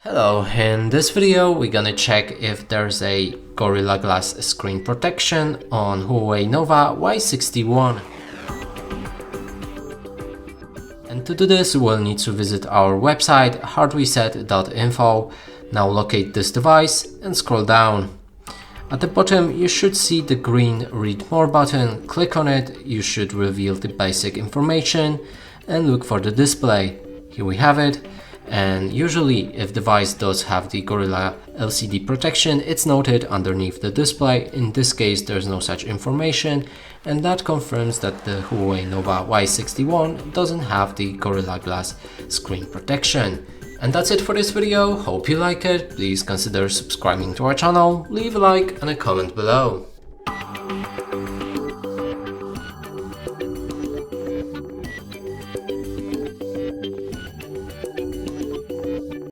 Hello, in this video we're gonna check if there's a Gorilla Glass screen protection on Huawei Nova Y61. And to do this we'll need to visit our website HardReset.Info. Now locate this device and scroll down. At the bottom you should see the green Read More button. Click on it, you should reveal the basic information and look for the display. Here we have it. And usually if device does have the Gorilla LCD protection, it's noted underneath the display. In this case there's no such information, and that confirms that the Huawei Nova Y61 doesn't have the Gorilla Glass screen protection. And that's it for this video. Hope you like it. Please consider subscribing to our channel, leave a like and a comment below.